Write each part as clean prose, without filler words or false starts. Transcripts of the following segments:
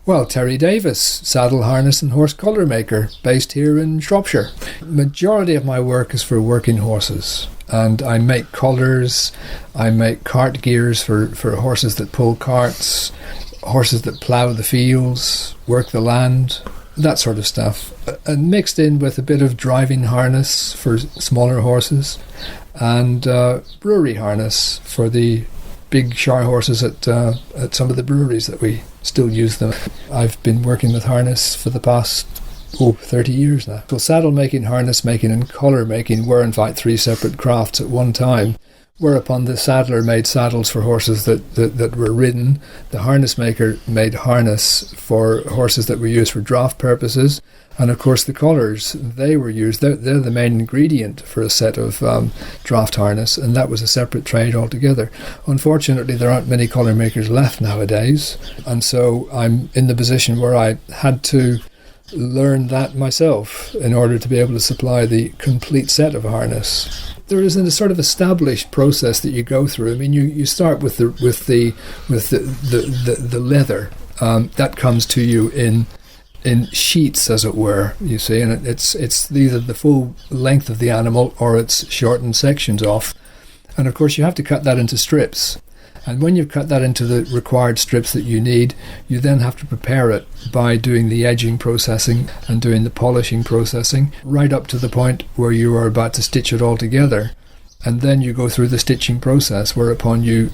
Well, Terry Davis, saddle harness and horse colour maker, based here in Shropshire. Majority of my work is for working horses, and I make collars, I make cart gears for horses that pull carts, horses that plough the fields, work the land, that sort of stuff. And mixed in with a bit of driving harness for smaller horses, and brewery harness for the big Shire horses at some of the breweries that we still use them. I've been working with harness for the past 30 years now. So saddle making, harness making and colour making were in fact three separate crafts at one time, whereupon the saddler made saddles for horses that were ridden. The harness maker made harness for horses that were used for draft purposes. And of course the collars, they were used, they're the main ingredient for a set of draft harness, and that was a separate trade altogether. Unfortunately, there aren't many collar makers left nowadays, and so I'm in the position where I had to learn that myself in order to be able to supply the complete set of harness. There is a sort of established process that you go through. I mean, you start with the leather that comes to you in sheets, as it were, you see, and it's either the full length of the animal or it's shortened sections off. And of course you have to cut that into strips, and when you've cut that into the required strips that you need, you then have to prepare it by doing the edging processing and doing the polishing processing right up to the point where you are about to stitch it all together. And then you go through the stitching process, whereupon you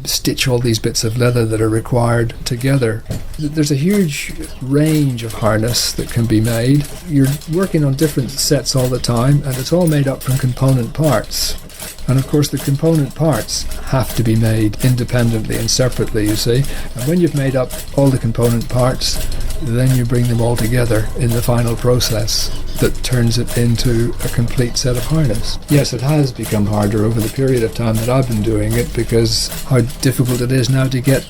stitch all these bits of leather that are required together. There's a huge range of harness that can be made. You're working on different sets all the time, and it's all made up from component parts. And of course the component parts have to be made independently and separately, you see. And when you've made up all the component parts, then you bring them all together in the final process that turns it into a complete set of harness. Yes, it has become harder over the period of time that I've been doing it, because how difficult it is now to get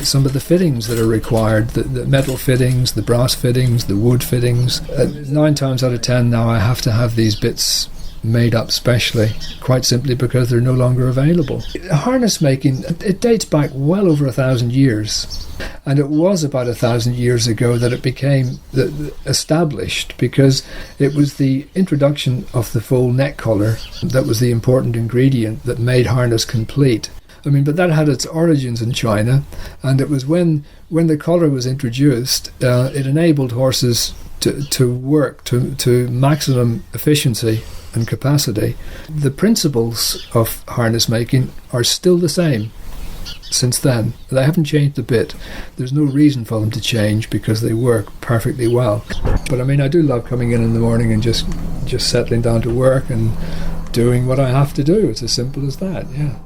some of the fittings that are required, the metal fittings, the brass fittings, the wood fittings. 9 times out of 10 now I have to have these bits made up specially, quite simply because they're no longer available. Harness making, it dates back well over 1,000 years, and it was about 1,000 years ago that it became established, because it was the introduction of the full neck collar that was the important ingredient that made harness complete. I mean, but that had its origins in China, and it was when the collar was introduced, it enabled horses to work to maximum efficiency and capacity. The principles of harness making are still the same since then. They haven't changed a bit. There's no reason for them to change, because they work perfectly well. But I mean, I do love coming in the morning and just settling down to work and doing what I have to do. It's as simple as that, yeah.